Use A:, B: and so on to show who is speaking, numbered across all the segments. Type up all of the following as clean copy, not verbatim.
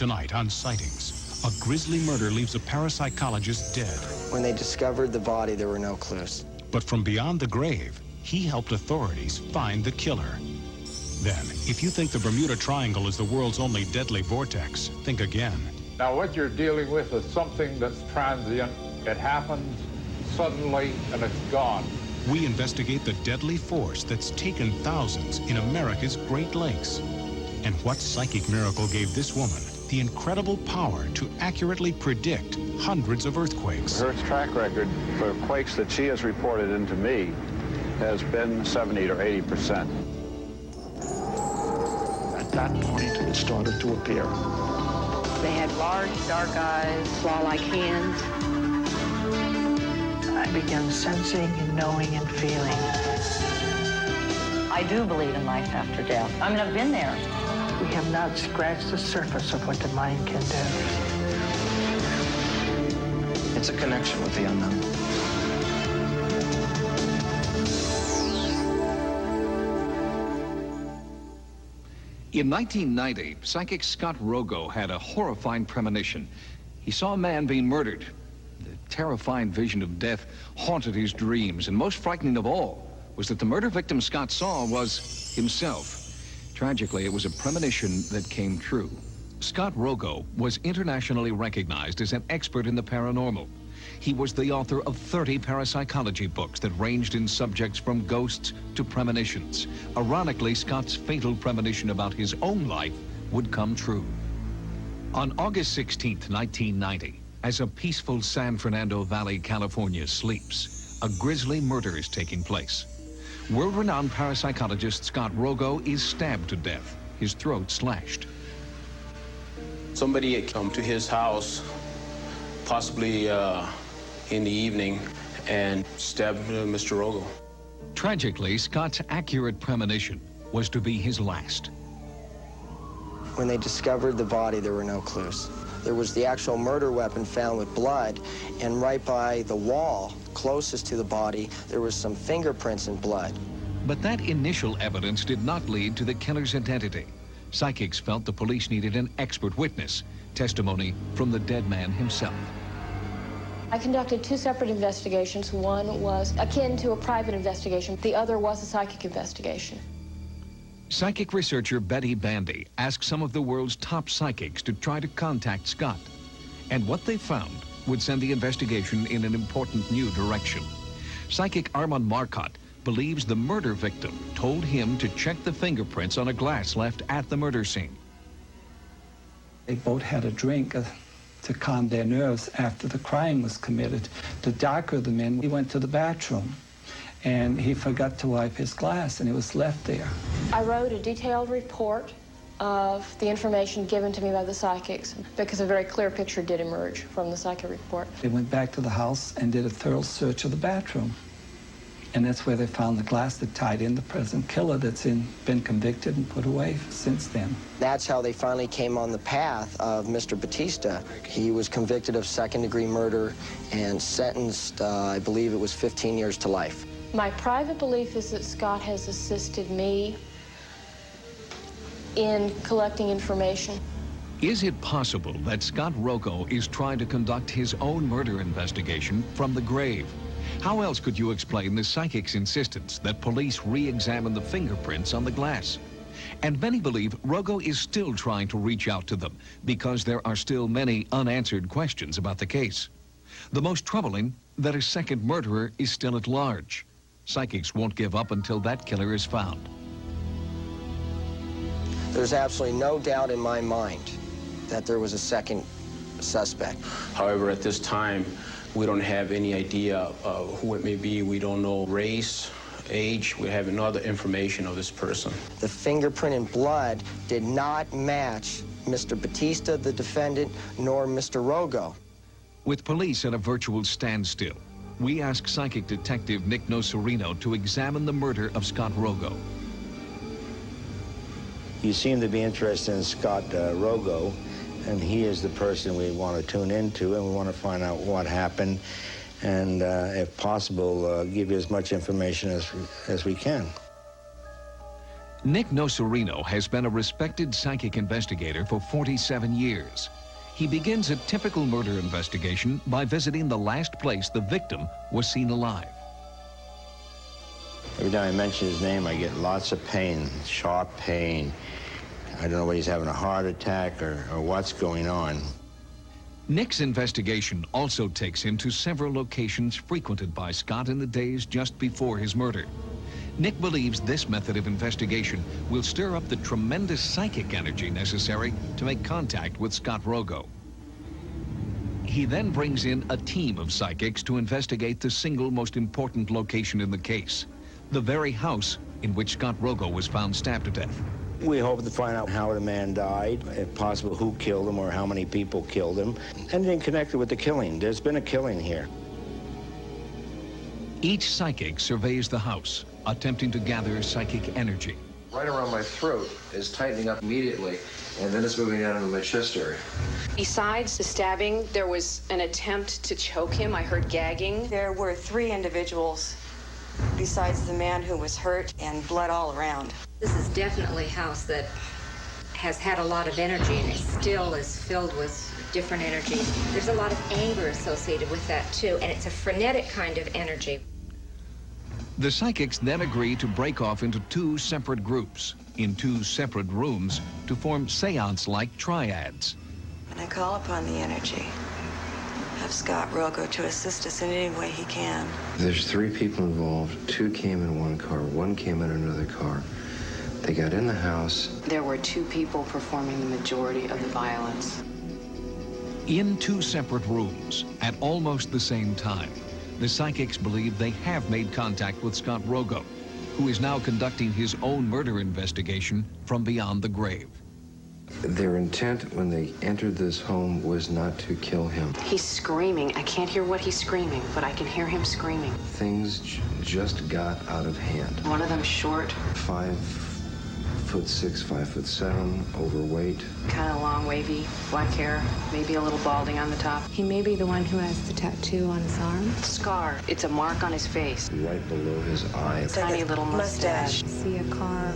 A: Tonight on Sightings, a grisly murder leaves a parapsychologist dead.
B: When they discovered the body, there were no clues.
A: But from beyond the grave, he helped authorities find the killer. Then, if you think the Bermuda Triangle is the world's only deadly vortex, think again.
C: Now, what you're dealing with is something that's transient. It happens suddenly and it's gone.
A: We investigate the deadly force that's taken thousands in America's Great Lakes. And what psychic miracle gave this woman the incredible power to accurately predict hundreds of earthquakes?
D: Her track record for quakes that she has reported into me has been 70 or 80%.
E: At that point, it started to appear.
F: They had large, dark eyes, claw-like hands.
G: I began sensing and knowing and feeling.
F: I do believe in life after death. I mean, I've been there.
G: We have not scratched the surface of what the mind can do.
E: It's a connection with the unknown.
H: In 1990, psychic Scott Rogo had a horrifying premonition. He saw a man being murdered. The terrifying vision of death haunted his dreams, and most frightening of all was that the murder victim Scott saw was himself. Tragically, it was a premonition that came true. Scott Rogo was internationally recognized as an expert in the paranormal. He was the author of 30 parapsychology books that ranged in subjects from ghosts to premonitions. Ironically, Scott's fatal premonition about his own life would come true. On August 16th, 1990, as a peaceful San Fernando Valley, California sleeps, a grisly murder is taking place. World-renowned parapsychologist Scott Rogo is stabbed to death, his throat slashed.
I: Somebody had come to his house, possibly in the evening, and stabbed Mr. Rogo.
H: Tragically, Scott's accurate premonition was to be his last.
B: When they discovered the body, there were no clues. There was the actual murder weapon found with blood, and right by the wall closest to the body, there was some fingerprints and blood.
H: But that initial evidence did not lead to the killer's identity. Psychics felt the police needed an expert witness, testimony from the dead man himself.
J: I conducted 2 separate investigations. One was akin to a private investigation. The other was a psychic investigation.
H: Psychic researcher Betty Bandy asked some of the world's top psychics to try to contact Scott. And what they found would send the investigation in an important new direction. Psychic Armand Marcotte believes the murder victim told him to check the fingerprints on a glass left at the murder scene.
K: They both had a drink to calm their nerves after the crime was committed. The darker the man, he went to the bathroom and he forgot to wipe his glass and it was left there.
J: I wrote a detailed report of the information given to me by the psychics because a very clear picture did emerge from the psychic report.
K: They went back to the house and did a thorough search of the bathroom. And that's where they found the glass that tied in the present killer that's been convicted and put away since then.
B: That's how they finally came on the path of Mr. Batista. He was convicted of second-degree murder and sentenced, I believe it was 15 years to life.
J: My private belief is that Scott has assisted me in collecting information.
H: Is it possible that Scott Rogo is trying to conduct his own murder investigation from the grave? How else could you explain the psychic's insistence that police re-examine the fingerprints on the glass? And many believe Rogo is still trying to reach out to them because there are still many unanswered questions about the case. The most troubling, that a second murderer is still at large. Psychics won't give up until that killer is found.
B: There's absolutely no doubt in my mind that there was a second suspect.
I: However, at this time, we don't have any idea of who it may be. We don't know race, age. We have no other information of this person.
B: The fingerprint and blood did not match Mr. Batista, the defendant, nor Mr. Rogo.
H: With police at a virtual standstill, we ask psychic detective Nick Nocerino to examine the murder of Scott Rogo.
L: You seem to be interested in Scott Rogo, and he is the person we want to tune into, and we want to find out what happened, and if possible, give you as much information as we can.
H: Nick Nocerino has been a respected psychic investigator for 47 years. He begins a typical murder investigation by visiting the last place the victim was seen alive.
L: Every time I mention his name, I get lots of pain, sharp pain. I don't know whether he's having a heart attack or what's going on.
H: Nick's investigation also takes him to several locations frequented by Scott in the days just before his murder. Nick believes this method of investigation will stir up the tremendous psychic energy necessary to make contact with Scott Rogo. He then brings in a team of psychics to investigate the single most important location in the case, the very house in which Scott Rogo was found stabbed to death.
L: We hope to find out how the man died, if possible who killed him or how many people killed him, anything connected with the killing. There's been a killing here.
H: Each psychic surveys the house, attempting to gather psychic energy.
M: Right around my throat is tightening up immediately, and then it's moving down into my chest area.
F: Besides the stabbing, there was an attempt to choke him. I heard gagging.
N: There were 3 individuals besides the man who was hurt, and blood all around.
O: This is definitely a house that has had a lot of energy, and it still is filled with different energies. There's a lot of anger associated with that too, and it's a frenetic kind of energy.
H: The psychics then agree to break off into 2 separate groups in 2 separate rooms to form seance-like triads.
N: And I call upon the energy of Scott Rogo to assist us in any way he can.
M: There's 3 people involved. 2 came in one car, 1 came in another car. They got in the house.
F: There were 2 people performing the majority of the violence.
H: In 2 separate rooms, at almost the same time, the psychics believe they have made contact with Scott Rogo, who is now conducting his own murder investigation from beyond the grave.
M: Their intent when they entered this home was not to kill him.
F: He's screaming. I can't hear what he's screaming, but I can hear him screaming.
M: Things just got out of hand.
F: One of them short.
M: 5'6", 5'7", overweight.
F: Kind of long, wavy, black hair, maybe a little balding on the top.
O: He may be the one who has the tattoo on his arm.
F: Scar. It's a mark on his face.
M: Right below his eye.
F: Tiny little mustache.
O: See a car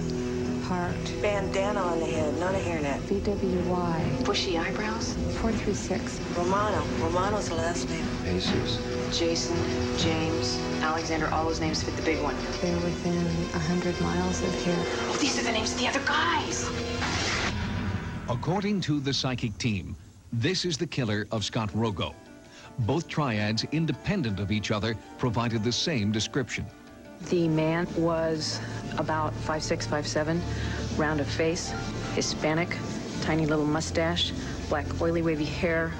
O: parked.
N: Bandana on the head, not a hairnet.
O: BWY.
F: Bushy eyebrows.
O: 436.
N: Romano's the last name.
M: Jesus.
F: Jason, James, Alexander, all those names fit the big one.
O: They're within 100 miles of here.
F: Oh, these are the names of the other guys.
H: According to the psychic team, this is the killer of Scott Rogo. Both triads, independent of each other, provided the same description.
F: The man was about 5'6", 5'7", round of face, Hispanic, tiny little mustache, black oily wavy hair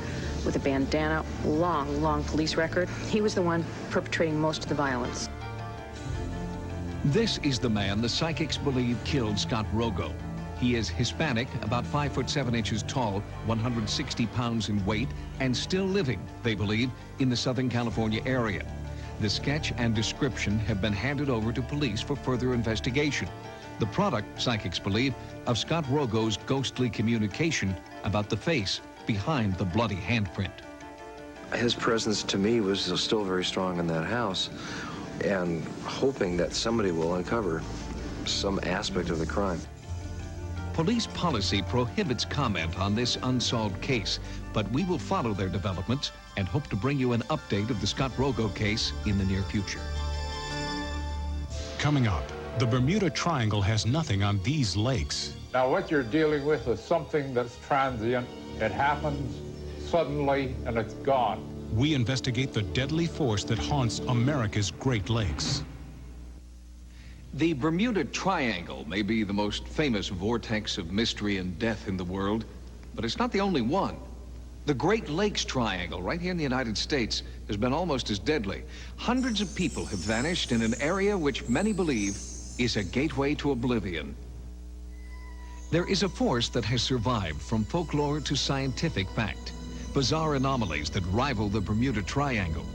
F: with a bandana, long police record. He was the one perpetrating most of the violence.
H: This is the man the psychics believe killed Scott Rogo. He is Hispanic, about 5'7" tall, 160 pounds in weight, and still living, they believe, in the Southern California area. The sketch and description have been handed over to police for further investigation. The product, psychics believe, of Scott Rogo's ghostly communication about the face behind the bloody handprint.
M: His presence to me was still very strong in that house, and hoping that somebody will uncover some aspect of the crime.
H: Police policy prohibits comment on this unsolved case, but we will follow their developments and hope to bring you an update of the Scott Rogo case in the near future.
A: Coming up, the Bermuda Triangle has nothing on these lakes.
C: Now, what you're dealing with is something that's transient. It happens suddenly, and it's gone.
A: We investigate the deadly force that haunts America's Great Lakes.
H: The Bermuda Triangle may be the most famous vortex of mystery and death in the world, but it's not the only one. The Great Lakes Triangle, right here in the United States, has been almost as deadly. Hundreds of people have vanished in an area which many believe is a gateway to oblivion. There is a force that has survived from folklore to scientific fact. Bizarre anomalies that rival the Bermuda Triangle.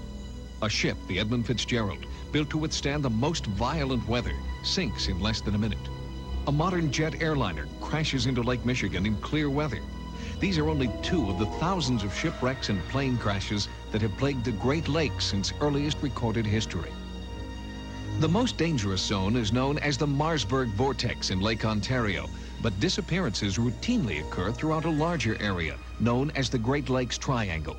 H: A ship, the Edmund Fitzgerald, built to withstand the most violent weather, sinks in less than a minute. A modern jet airliner crashes into Lake Michigan in clear weather. These are only 2 of the thousands of shipwrecks and plane crashes that have plagued the Great Lakes since earliest recorded history. The most dangerous zone is known as the Marsburg Vortex in Lake Ontario, but disappearances routinely occur throughout a larger area known as the Great Lakes Triangle.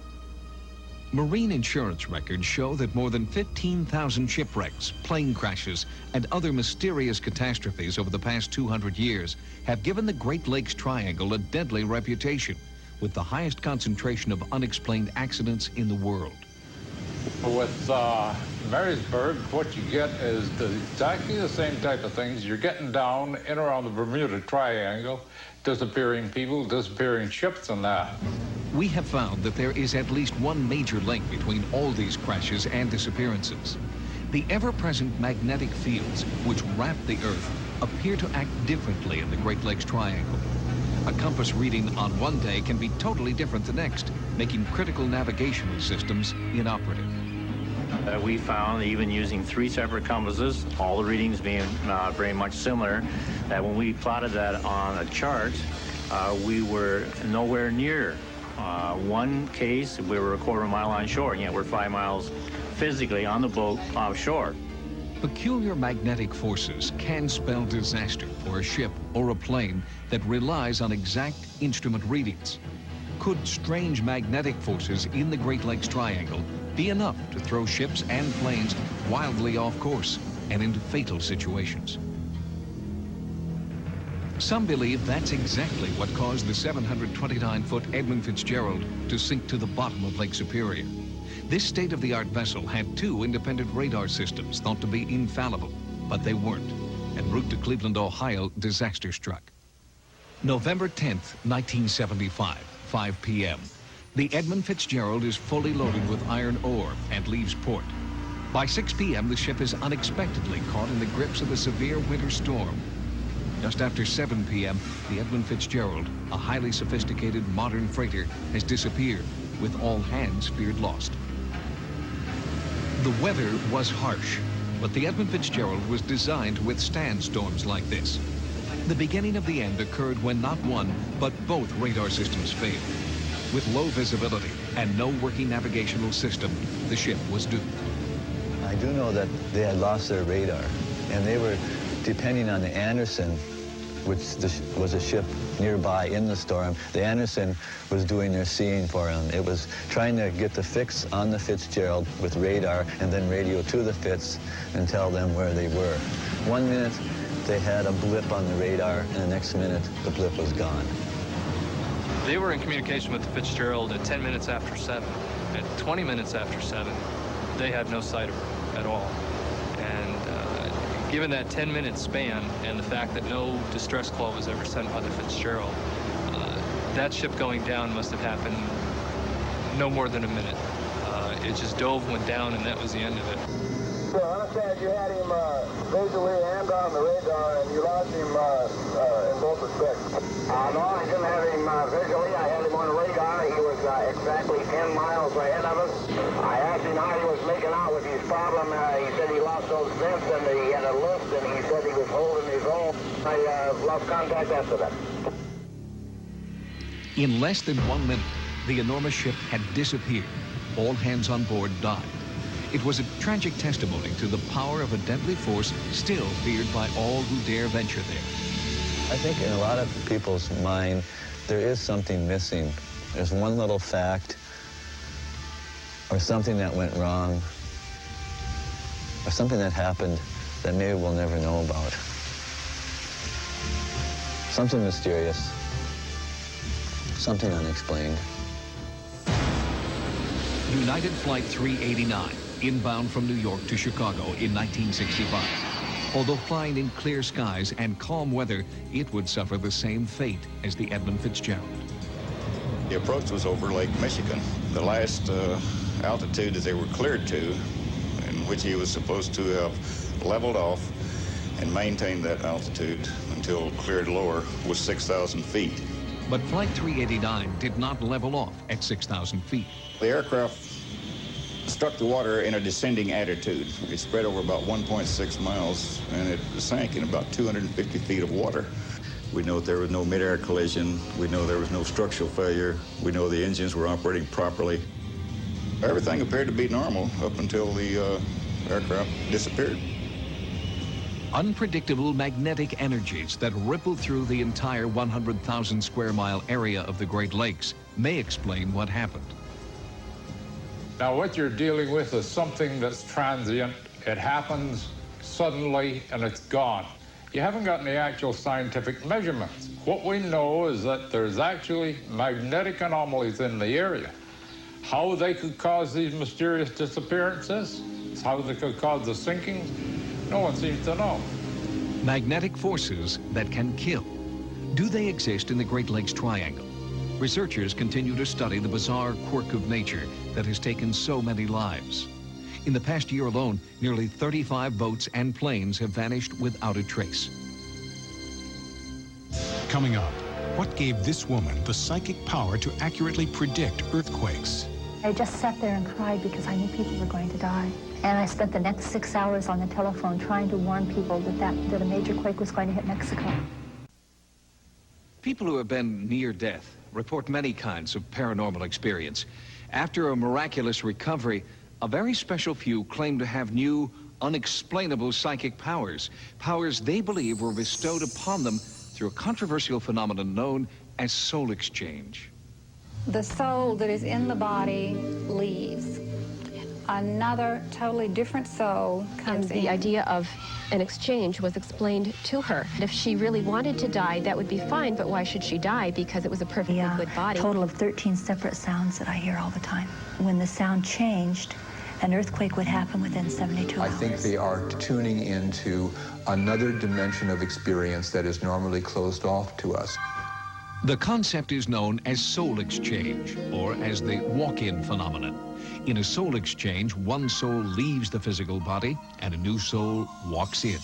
H: Marine insurance records show that more than 15,000 shipwrecks, plane crashes, and other mysterious catastrophes over the past 200 years have given the Great Lakes Triangle a deadly reputation, with the highest concentration of unexplained accidents in the world.
C: With Marysburg, what you get is exactly the same type of things. You're getting down in around the Bermuda Triangle, disappearing people, disappearing ships and that.
H: We have found that there is at least one major link between all these crashes and disappearances. The ever-present magnetic fields which wrap the Earth appear to act differently in the Great Lakes Triangle. A compass reading on one day can be totally different the next, making critical navigational systems inoperative.
P: We found, even using 3 separate compasses, all the readings being very much similar, that when we plotted that on a chart, we were nowhere near. One case, we were a quarter mile onshore, and yet we're 5 miles physically on the boat offshore.
H: Peculiar magnetic forces can spell disaster for a ship or a plane that relies on exact instrument readings. Could strange magnetic forces in the Great Lakes Triangle be enough to throw ships and planes wildly off course and into fatal situations? Some believe that's exactly what caused the 729-foot Edmund Fitzgerald to sink to the bottom of Lake Superior. This state-of-the-art vessel had 2 independent radar systems thought to be infallible, but they weren't. En route to Cleveland, Ohio, disaster struck. November 10th, 1975, 5 p.m. The Edmund Fitzgerald is fully loaded with iron ore and leaves port. By 6 p.m., the ship is unexpectedly caught in the grips of a severe winter storm. Just after 7 p.m., the Edmund Fitzgerald, a highly sophisticated modern freighter, has disappeared, with all hands feared lost. The weather was harsh, but the Edmund Fitzgerald was designed to withstand storms like this. The beginning of the end occurred when not one, but both radar systems failed. With low visibility and no working navigational system, the ship was doomed.
Q: I do know that they had lost their radar, and they were depending on the Anderson, which was a ship nearby in the storm. The Anderson was doing their seeing for them. It was trying to get the fix on the Fitzgerald with radar and then radio to the Fitz and tell them where they were. 1 minute, they had a blip on the radar, and the next minute, the blip was gone.
R: They were in communication with the Fitzgerald at 10 minutes after 7. At 20 minutes after 7, they had no sight of her at all. And given that 10-minute span and the fact that no distress call was ever sent by the Fitzgerald, that ship going down must have happened no more than a minute. It just dove, went down, and that was the end of it.
S: So I understand you had him visually and on the radar, and you lost him in both respects. No, I didn't have him visually. I had him on the radar. He was exactly 10 miles ahead of us. I asked him how he was making out with his problem. He said he lost those vents and he had a lift, and he said he was holding his own. I lost contact after that.
H: In less than 1 minute, the enormous ship had disappeared. All hands on board died. It was a tragic testimony to the power of a deadly force still feared by all who dare venture there.
Q: I think in a lot of people's mind, there is something missing. There's one little fact or something that went wrong or something that happened that maybe we'll never know about. Something mysterious, something unexplained.
H: United Flight 389, inbound from New York to Chicago in 1965. Although flying in clear skies and calm weather, it would suffer the same fate as the Edmund Fitzgerald.
T: The approach was over Lake Michigan. The last altitude that they were cleared to, in which he was supposed to have leveled off and maintained that altitude until cleared lower, was 6,000 feet.
H: But Flight 389 did not level off at 6,000 feet.
T: The aircraft struck the water in a descending attitude. It spread over about 1.6 miles, and it sank in about 250 feet of water. We know there was no mid-air collision. We know there was no structural failure. We know the engines were operating properly. Everything appeared to be normal up until the aircraft disappeared.
H: Unpredictable magnetic energies that ripple through the entire 100,000 square mile area of the Great Lakes may explain what happened.
C: Now, what you're dealing with is something that's transient. It happens suddenly and it's gone. You haven't got any actual scientific measurements. What we know is that there's actually magnetic anomalies in the area. How they could cause these mysterious disappearances, how they could cause the sinking, no one seems to know.
H: Magnetic forces that can kill. Do they exist in the Great Lakes Triangle? Researchers continue to study the bizarre quirk of nature that has taken so many lives. In the past year alone, nearly 35 boats and planes have vanished without a trace.
A: Coming up, what gave this woman the psychic power to accurately predict earthquakes?
U: I just sat there and cried because I knew people were going to die. And I spent the next 6 hours on the telephone trying to warn people that a major quake was going to hit Mexico.
H: People who have been near death report many kinds of paranormal experience. After a miraculous recovery, a very special few claim to have new, unexplainable psychic powers. Powers they believe were bestowed upon them through a controversial phenomenon known as soul exchange.
V: The soul that is in the body leaves. Another totally different soul comes in.
W: The idea of an exchange was explained to her. If she really wanted to die, that would be fine, but why should she die? Because it was a perfectly good body.
U: A total of 13 separate sounds that I hear all the time. When the sound changed, an earthquake would happen within 72 hours.
X: I think they are tuning into another dimension of experience that is normally closed off to us.
H: The concept is known as soul exchange, or as the walk-in phenomenon. In a soul exchange, one soul leaves the physical body and a new soul walks in.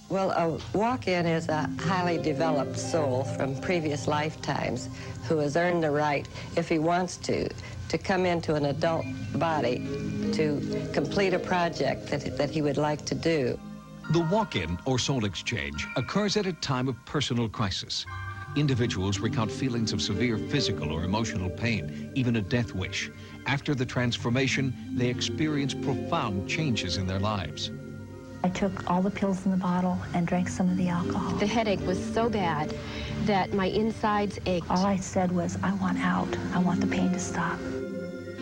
Y: Well, a walk-in is a highly developed soul from previous lifetimes who has earned the right, if he wants to come into an adult body to complete a project that he would like to do.
H: The walk-in, or soul exchange, occurs at a time of personal crisis. Individuals recount feelings of severe physical or emotional pain, even a death wish. After the transformation, they experience profound changes in their lives.
U: I took all the pills in the bottle and drank some of the alcohol.
W: The headache was so bad that my insides ached.
U: All I said was, I want out. I want the pain to stop.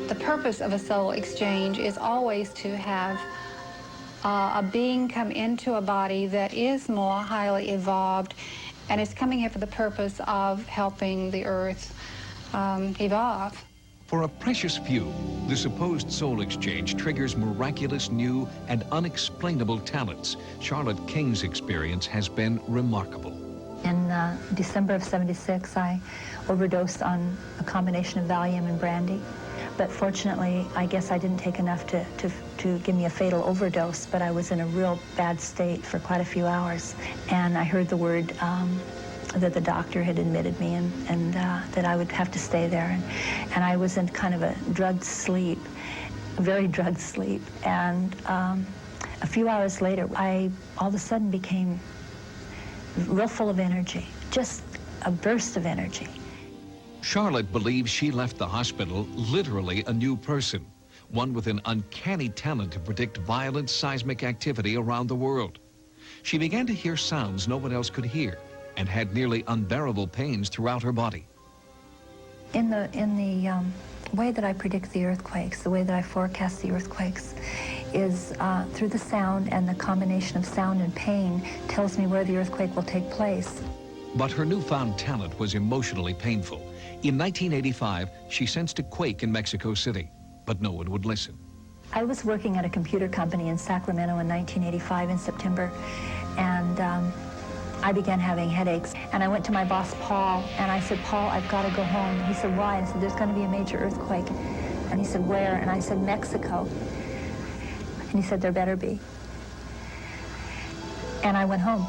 V: The purpose of a soul exchange is always to have a being come into a body that is more highly evolved and is coming here for the purpose of helping the earth evolve.
H: For a precious few, the supposed soul exchange triggers miraculous, new, and unexplainable talents. Charlotte King's experience has been remarkable.
U: In December of '76, I overdosed on a combination of Valium and brandy. But fortunately, I guess I didn't take enough to give me a fatal overdose, but I was in a real bad state for quite a few hours. And I heard the word that the doctor had admitted me and that I would have to stay there. And I was in kind of a drugged sleep, a very drugged sleep. And a few hours later, I all of a sudden became real full of energy, just a burst of energy.
H: Charlotte believes she left the hospital literally a new person, one with an uncanny talent to predict violent seismic activity around the world. She began to hear sounds no one else could hear and had nearly unbearable pains throughout her body.
U: In the way that I predict the earthquakes, the way that I forecast the earthquakes, is through the sound, and the combination of sound and pain tells me where the earthquake will take place.
H: But her newfound talent was emotionally painful. In 1985, she sensed a quake in Mexico City, but no one would listen.
U: I was working at a computer company in Sacramento in 1985 in September, and I began having headaches. And I went to my boss, Paul, and I said, Paul, I've got to go home. He said, why? I said, there's going to be a major earthquake. And he said, where? And I said, Mexico. And he said, there better be. And I went home.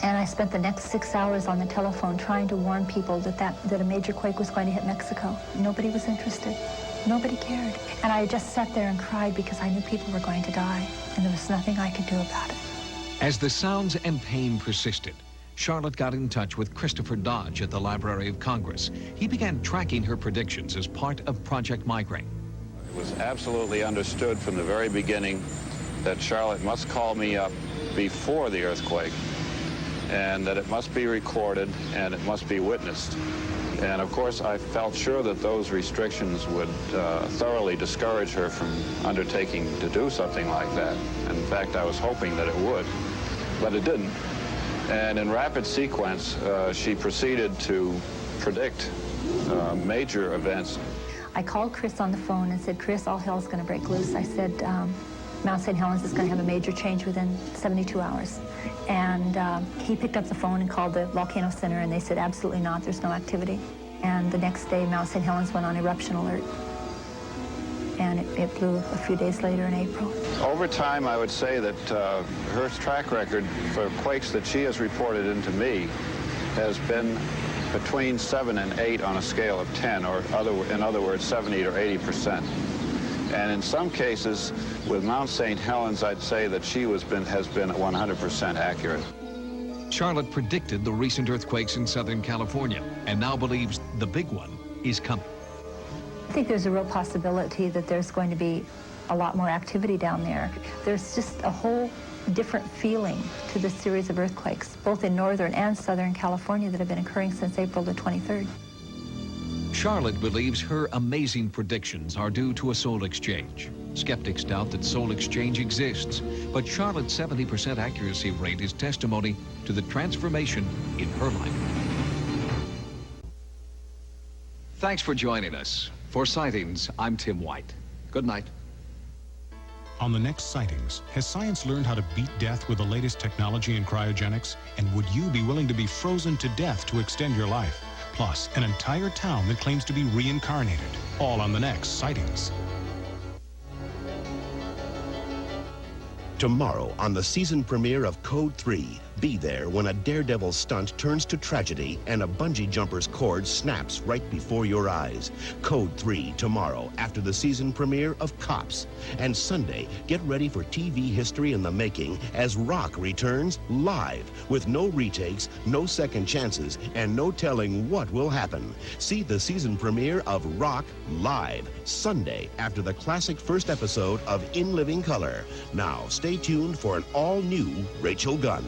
U: And I spent the next 6 hours on the telephone trying to warn people that a major quake was going to hit Mexico. Nobody was interested. Nobody cared. And I just sat there and cried because I knew people were going to die, and there was nothing I could do about it.
H: As the sounds and pain persisted, Charlotte got in touch with Christopher Dodge at the Library of Congress. He began tracking her predictions as part of Project Migraine.
D: It was absolutely understood from the very beginning that Charlotte must call me up before the earthquake, and that it must be recorded and it must be witnessed. And of course, I felt sure that those restrictions would thoroughly discourage her from undertaking to do something like that. In fact, I was hoping that it would, but it didn't. And in rapid sequence, she proceeded to predict major events.
U: I called Chris on the phone and said, Chris, all hell's going to break loose. I said, Mount St. Helens is going to have a major change within 72 hours. And he picked up the phone and called the Volcano Center, and they said, absolutely not, there's no activity. And the next day, Mount St. Helens went on eruption alert. And it blew a few days later in April.
D: Over time, I would say that her track record for quakes that she has reported into me has been between 7 and 8 on a scale of 10, or in other words, 70 or 80%. And in some cases, with Mount St. Helens, I'd say that she has been 100% accurate.
H: Charlotte predicted the recent earthquakes in Southern California and now believes the big one is coming.
U: I think there's a real possibility that there's going to be a lot more activity down there. There's just a whole different feeling to this series of earthquakes, both in Northern and Southern California, that have been occurring since April the 23rd.
H: Charlotte believes her amazing predictions are due to a soul exchange. Skeptics doubt that soul exchange exists, but Charlotte's 70% accuracy rate is testimony to the transformation in her life. Thanks for joining us. For Sightings, I'm Tim White. Good night.
A: On the next Sightings, has science learned how to beat death with the latest technology in cryogenics? And would you be willing to be frozen to death to extend your life? Plus, an entire town that claims to be reincarnated. All on the next Sightings.
E: Tomorrow on the season premiere of Code 3, be there when a daredevil stunt turns to tragedy and a bungee jumper's cord snaps right before your eyes. Code 3 tomorrow after the season premiere of Cops. And Sunday, get ready for TV history in the making as Rock returns live with no retakes, no second chances, and no telling what will happen. See the season premiere of Rock live Sunday after the classic first episode of In Living Color. Now, stay tuned for an all-new Rachel Gunn.